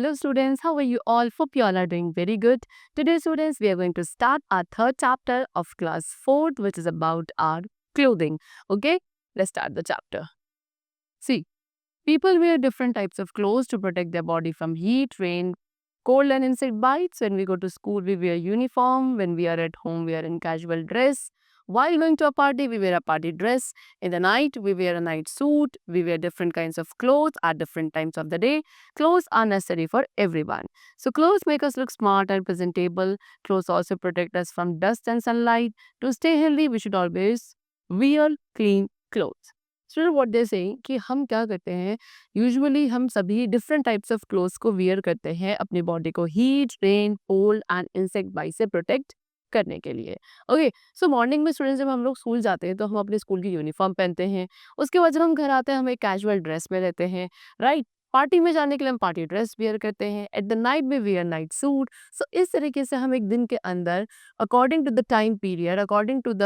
Hello students, how are you all? Hope you all are doing very good. Today students, we are going to start our third chapter of class 4th, which is about our clothing. Okay, let's start the chapter. See, people wear different types of clothes to protect their body from heat, rain, cold and insect bites. When we go to school, we wear uniform. When we are at home, we are in casual dress. While going to a party, we wear a party dress. In the night, we wear a night suit. We wear different kinds of clothes at different times of the day. Clothes are necessary for everyone. So clothes make us look smart and presentable. Clothes also protect us from dust and sunlight. To stay healthy, we should always wear clean clothes. So what they saying कि हम क्या करते हैं, usually हम सभी different types of clothes को wear करते हैं अपनी बॉडी को heat, rain, cold and insect bite से प्रोटेक्ट करने के लिए। ओके, सो मॉर्निंग में स्टूडेंट्स जब हम लोग स्कूल जाते हैं तो हम अपने स्कूल की यूनिफॉर्म पहनते हैं। उसके बाद जब हम घर आते हैं हम एक कैजुअल ड्रेस में रहते हैं, राइट। पार्टी में जाने के लिए हम पार्टी ड्रेस वियर करते हैं। एट द नाइट में वियर नाइट सूट। सो इस तरीके से हम एक दिन के अंदर according to the time period, according to the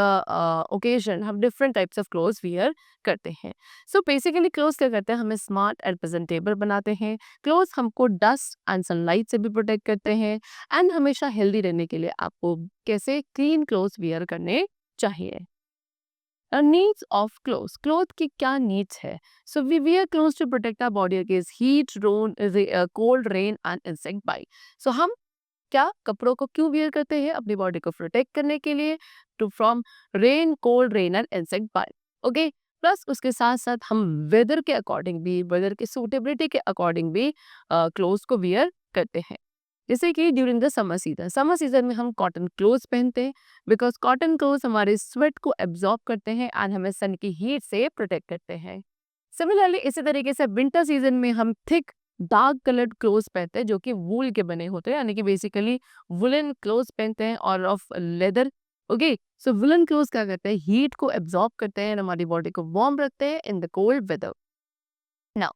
occasion, हम different types of clothes wear करते हैं। सो बेसिकली क्लोथ्स क्या करते हैं, हमें स्मार्ट एंड प्रेजेंटेबल बनाते हैं। क्लोथ्स हमको डस्ट एंड सनलाइट से भी प्रोटेक्ट करते हैं एंड हमेशा हेल्दी रहने के लिए आपको कैसे क्लीन क्लोथ्स वियर करने चाहिए। नीड्स ऑफ क्लोथ्स, क्लोथ की क्या नीड्स है। So we wear clothes to protect our body against heat, cold, rain and insect bite. So हम क्या कपड़ों को क्यों वियर करते हैं, अपनी बॉडी को प्रोटेक्ट करने के लिए, to from rain, cold, rain and insect bite. Okay, plus उसके साथ साथ हम वेदर के अकॉर्डिंग भी, वेदर के सूटेबिलिटी के अकॉर्डिंग भी क्लोथ्स को वियर करते हैं। जैसे कि ड्यूरिंग द समर सीजन में हम कॉटन क्लोथ्स पहनते हैं बिकॉज कॉटन क्लोथ्स हमारे स्वेट को एब्जॉर्ब करते हैं एंड हमें सन की हीट से प्रोटेक्ट करते हैं। सिमिलरली इसी तरीके से विंटर सीजन में हम थिक डार्क कलर्ड क्लोथ्स पहनते हैं जो कि वूल के बने होते हैं, यानी कि बेसिकली वुलन क्लोथ्स पहनते हैं और of leather. Okay, so woollen clothes क्या करते हैं, हीट को एब्जॉर्ब करते हैं, हमारी बॉडी को वार्म रखते हैं in the cold weather. Now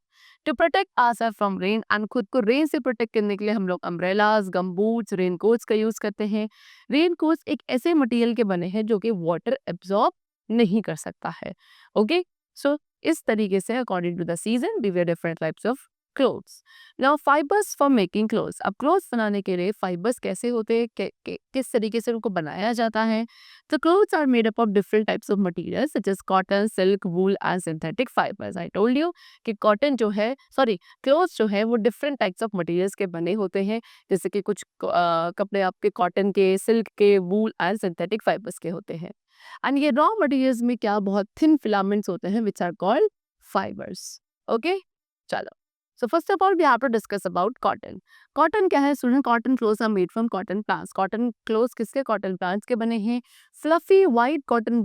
to protect ourself from rain, and खुद को रेन से प्रोटेक्ट करने के लिए हम लोग अम्ब्रेलास, गमबूट्स, रेन कोट्स का यूज करते हैं। रेन कोट्स एक ऐसे मटेरियल के बने हैं जो कि वाटर एब्जॉर्ब नहीं कर सकता है। ओके, सो इस तरीके से according to the season we wear different types of clothes. Now fibres for making clothes, अब क्लोथ्स बनाने के लिए फाइबर्स कैसे होते हैं, किस तरीके से उनको बनाया जाता है। The clothes are made up of different types of materials such as cotton, silk, wool and synthetic fibers. I told you कि cotton जो है, सॉरी, क्लोथ्स जो है वो डिफरेंट टाइप्स ऑफ मटेरियल्स के बने होते हैं। जैसे कि कुछ कपड़े आपके कॉटन के, सिल्क के, वूल एंड सिंथेटिक फाइबर्स के होते हैं। एंड ये रॉ मटेरियल्स में क्या बहुत थिन फिलामेंट्स होते हैं which are called fibres. Okay, चलो। So first of all, we have to discuss about cotton. Cotton क्या है student, cotton clothes are made from cotton plants. Cotton clothes किसके, कॉटन प्लांट्स के बने हैं। फ्लफी वाइट कॉटन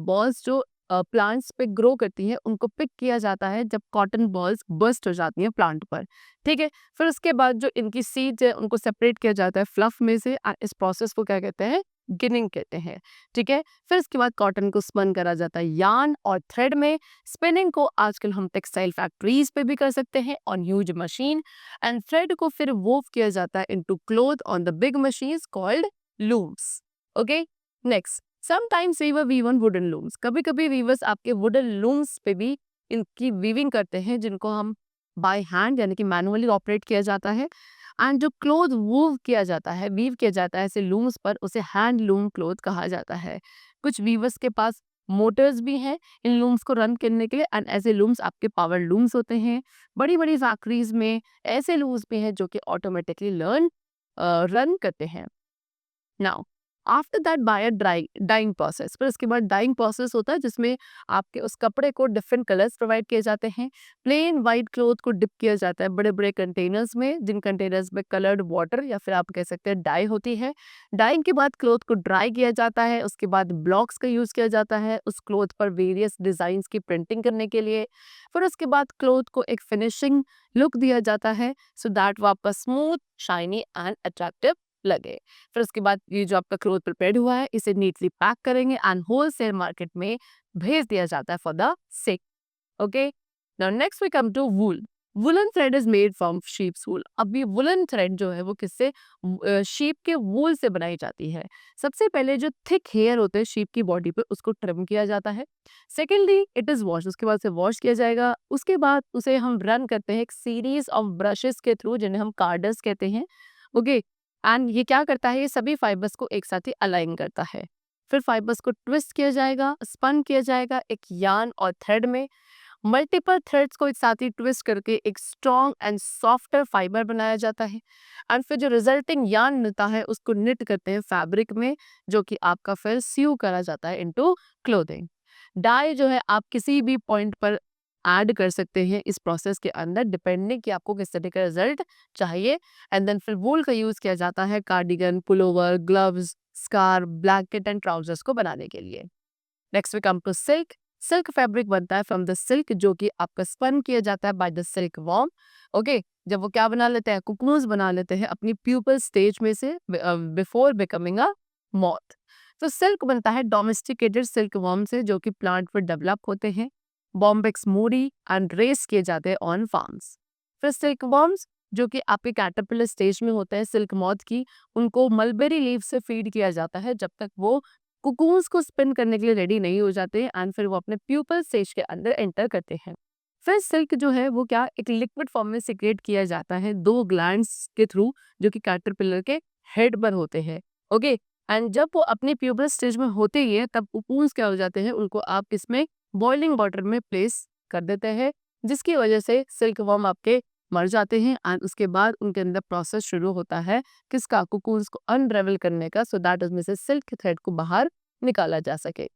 बॉल्स जो plants पे grow करती है उनको पिक किया जाता है जब कॉटन बॉल्स बस्ट हो जाती हैं प्लांट पर। ठीक है, फिर उसके बाद जो इनकी सीड्स है उनको सेपरेट किया जाता है फ्लफ में से। इस प्रोसेस को क्या कहते हैं, गिनिंग कहते हैं। ठीक है, फिर इसके बाद कॉटन को स्पन करा जाता है यार्न और थ्रेड में। स्पिनिंग को आजकल हम टेक्सटाइल फैक्ट्रीज पे भी कर सकते हैं on huge machine. And thread को फिर वोव किया जाता है into cloth on the big machines called looms. Okay, next, sometimes weaver weave on wooden looms. कभी कभी वीवर्स आपके वुडन लूम्स पे भी इनकी वीविंग करते हैं जिनको हम बाय हैंड यानी कि मैनुअली ऑपरेट किया जाता है। एंड जो क्लोथ वूव किया जाता है, वीव किया जाता है ऐसे लूम्स पर, उसे हैंड लूम क्लोथ कहा जाता है। कुछ वीवर्स के पास मोटर्स भी हैं इन लूम्स को रन करने के लिए एंड ऐसे लूम्स आपके पावर लूम्स होते हैं। बड़ी बड़ी फैक्ट्रीज में ऐसे लूम्स भी हैं जो कि ऑटोमेटिकली रन करते हैं। Now after that by dyeing process, फिर उसके बाद डाइंग प्रोसेस होता है जिसमें आपके उस कपड़े को डिफरेंट कलर्स प्रोवाइड किए जाते हैं। प्लेन वाइट क्लोथ को डिप किया जाता है बड़े बड़े कंटेनर्स में, जिन कंटेनर्स में कलर्ड वाटर या फिर आप कह सकते हैं डाई होती है। डाइंग के बाद क्लोथ को ड्राई किया जाता है, उसके बाद ब्लॉक्स का यूज किया जाता है उस क्लोथ पर वेरियस डिजाइन की प्रिंटिंग करने के लिए। फिर उसके बाद क्लोथ को एक फिनिशिंग लुक दिया जाता है सो दैट वो आपका स्मूथ, शाइनी एंड अट्रैक्टिव लगे। फिर उसके बाद ये जो आपका क्लोथ प्रिपेयर्ड हुआ है इसे नीटली पैक करेंगे एंड होलसेल मार्केट में भेज दिया जाता है for the sale. Okay, now next we come to wool. Woollen thread is made from sheep's wool. अब ये वुलन थ्रेड जो है वो किससे, शीप के वूल से बनाई जाती है। सबसे पहले जो थिक हेयर होते हैं शीप की बॉडी पे उसको ट्रिम किया जाता है। सेकेंडली इट इज वॉश, उसके बाद से वॉश किया जाएगा। उसके बाद उसे हम रन करते हैं एक सीरीज ऑफ ब्रशेस के थ्रू जिन्हें हम कार्डर्स कहते हैं। ओके, एंड ये क्या करता है, ये सभी फाइबर्स को एक साथ ही अलाइन करता है। फिर फाइबर्स को ट्विस्ट किया जाएगा, स्पन किया जाएगा एक यार्न और थ्रेड में। मल्टीपल थ्रेड्स को एक साथ ही ट्विस्ट करके एक स्ट्रॉन्ग एंड सॉफ्टर फाइबर बनाया जाता है। एंड फिर जो रिजल्टिंग यार्न मिलता है उसको निट करते हैं फैब्रिक में, जो कि आपका फिर सीव करा जाता है इनटू क्लोथिंग। डाई जो है आप किसी भी पॉइंट पर ऐड कर सकते हैं इस प्रोसेस के अंदर, डिपेंडिंग कि आपको किस तरह का रिजल्ट चाहिए। एंड देन फिर वूल का यूज किया जाता है cardigan, pullover, gloves, scarf, blanket and trousers को बनाने के लिए। Next we come to silk. Silk fabric बनता है फ्रॉम द सिल्क, जो कि आपका स्पन किया जाता है by the silk worm. Okay, जब वो क्या बना लेते हैं, कुकून्स बना लेते हैं अपनी प्यूपल स्टेज में से बिफोर बिकमिंग अ मॉथ। तो सिल्क बनता है डोमेस्टिकेटेड सिल्क वॉर्म से, जो कि प्लांट पर डेवलप होते हैं। बॉम्बेक्स मोरी एंड रेस किए जाते हैं ऑन फार्म्स। फिर सिल्क वॉर्म्स जो कि आपके कैटरपिलर स्टेज में होते हैं सिल्क मॉथ की, उनको मलबेरी लीव से फीड किया जाता है जब तक वो कुकून्स को स्पिन करने के लिए रेडी नहीं हो जाते एंड फिर वो अपने प्यूपल स्टेज के अंदर एंटर करते हैं। फिर सिल्क जो है वो क्या एक लिक्विड फॉर्म में सिक्रेट किया जाता है दो ग्लैंड्स के थ्रू, जो कि कैटरपिलर के हेड पर होते हैं। ओके, एंड जब वो अपने प्यूपल स्टेज में होते ही है तब कुकून्स क्या हो जाते हैं, उनको आप इसमें बॉइलिंग वाटर में प्लेस कर देते हैं, जिसकी वजह से सिल्क वॉर्म आपके मर जाते हैं एंड उसके बाद उनके अंदर प्रोसेस शुरू होता है किसका, कुकून्स को अनरेवल करने का, सो दैट उसमें से सिल्क थ्रेड को बाहर निकाला जा सके।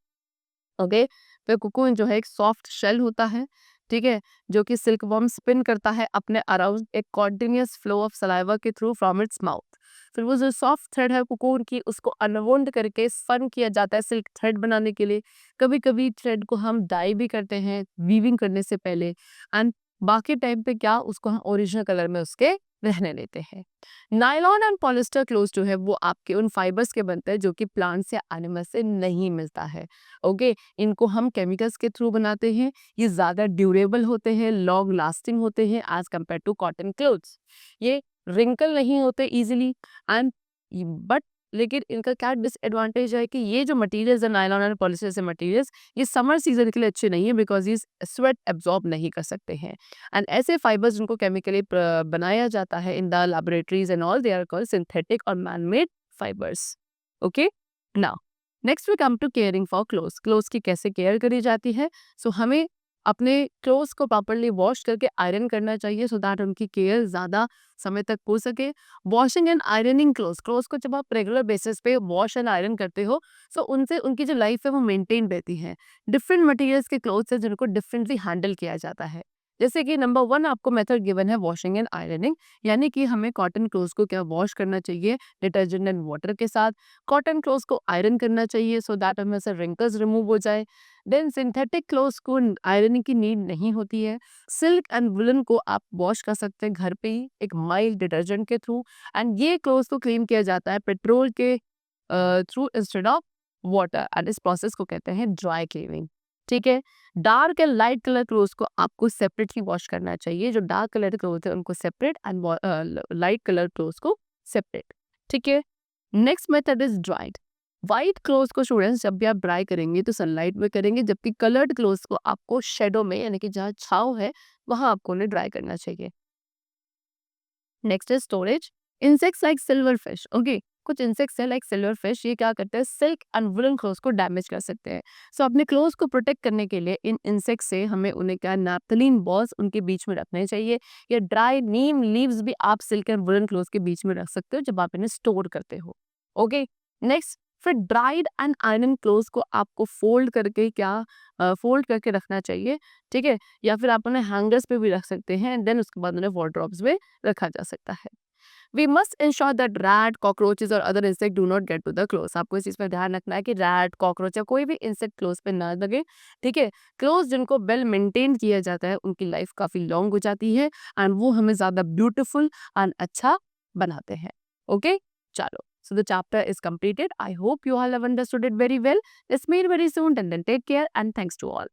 ओके, फिर कुकून जो है एक सॉफ्ट शेल होता है, ठीक है, जो कि सिल्क वर्म स्पिन करता है अपने अराउंड एक कॉन्टिन्यूअस फ्लो ऑफ सलाइवा के थ्रू फ्रॉम इट्स माउथ। फिर वो जो सॉफ्ट थ्रेड है कुकून की उसको अनवुंड करके स्पन किया जाता है सिल्क थ्रेड बनाने के लिए। कभी कभी थ्रेड को हम डाई भी करते हैं वीविंग करने से पहले, एंड बाकी टाइम पे क्या उसको हम ओरिजिनल कलर में उसके रहने लेते हैं। नायलॉन एंड पॉलिस्टर क्लोथ जो है वो आपके उन फाइबर्स के बनते हैं जो कि प्लांट या एनिमल से नहीं मिलता है। ओके, इनको हम केमिकल्स के थ्रू बनाते हैं। ये ज़्यादा ड्यूरेबल होते हैं, लॉन्ग लास्टिंग होते हैं as compare to cotton clothes. ये रिंकल नहीं होते इजीली एंड बट लेकिन इनका क्या डिसएडवांटेज है कि ये जो मटेरियल्स है नायलॉन एंड पॉलिस्टर से मटेरियल्स, ये समर सीजन के लिए अच्छे नहीं है बिकॉज ये स्वेट एब्जॉर्ब नहीं कर सकते हैं। एंड ऐसे फाइबर्स जिनको केमिकली बनाया जाता है in the laboratories and all, they are called synthetic और man made fibres. Okay, now next we come to caring for clothes. Clothes की कैसे केयर करी जाती है, सो हमें अपने क्लोथ्स को प्रॉपरली वॉश करके आयरन करना चाहिए सो दैट उनकी केयर ज़्यादा समय तक हो सके। Washing and ironing clothes, clothes को जब आप रेगुलर बेसिस पे वॉश एंड आयरन करते हो सो उनसे उनकी जो लाइफ है वो मेंटेन रहती है। डिफरेंट मटेरियल्स के क्लोथ्स हैं जिनको डिफरेंटली हैंडल किया जाता है। जैसे कि नंबर 1 आपको मेथड गिवन है वॉशिंग एंड आयरनिंग, यानी कि हमें कॉटन क्लोथ्स को क्या वॉश करना चाहिए डिटर्जेंट एंड वाटर के साथ। कॉटन क्लोथ्स को आयरन करना चाहिए सो दैट उनमें से रिंकल्स रिमूव हो जाए। देन सिंथेटिक क्लोथ्स को आयरनिंग की नीड नहीं होती है। सिल्क एंड वुलन को आप वॉश कर सकते हैं घर पे ही एक माइल्ड डिटर्जेंट के थ्रू, एंड ये क्लोथ्स को क्लीन किया जाता है पेट्रोल के through instead of water, and इस प्रोसेस को कहते हैं ड्राई क्लीनिंग। ठीक है, dark and light colour clothes को आपको सेपरेटली वॉश करना चाहिए। जो डार्क कलर क्लोथ है उनको separate and light colour clothes को सेपरेट। ठीक है, next method is dried. White clothes को स्टूडेंट्स जब भी आप ड्राई करेंगे तो सनलाइट में करेंगे, जबकि कलर्ड क्लोथ्स को आपको शेडो में यानी कि जहाँ छाँव है वहां आपको उन्हें ड्राई करना चाहिए। Next is storage. Insects like silver fish, okay, कुछ इंसेक्ट्स है लाइक सिल्वर फिश, ये क्या करते हैं सिल्क एंड वुलन क्लोथ्स को डैमेज कर सकते हैं। सो अपने क्लोथ्स को प्रोटेक्ट करने के लिए इन इंसेक्ट्स से हमें उन्हें क्या नैप्थलीन बॉल्स उनके बीच में रखने चाहिए, या ड्राई नीम लीव्स भी आप सिल्क एंड वुलन क्लोथ्स के बीच में रख सकते हो जब आप इन्हें स्टोर करते हो। ओके, नेक्स्ट फिर ड्राइड एंड आयरन क्लोथ्स को आपको फोल्ड करके फोल्ड करके रखना चाहिए। ठीक है, या फिर आप उन्हें हैंगर्स पे भी रख सकते हैं एंड देन उसके बाद उन्हें वार्डरोब्स में रखा जा सकता है। We must ensure that rat, cockroaches और other insect do not get to the clothes. आपको इस चीज़ पर ध्यान रखना है कि रैट, कॉकरोच या कोई भी इंसेक्ट क्लोथ्स पे ना लगे। ठीक है, क्लोथ्स जिनको वेल मेंटेन किया जाता है उनकी लाइफ काफ़ी लॉन्ग हो जाती है एंड वो हमें ज़्यादा ब्यूटीफुल एंड अच्छा बनाते हैं। ओके, चलो, so the chapter is completed. I hope you all have understood it very well. Let's meet very soon and then take care and thanks to all.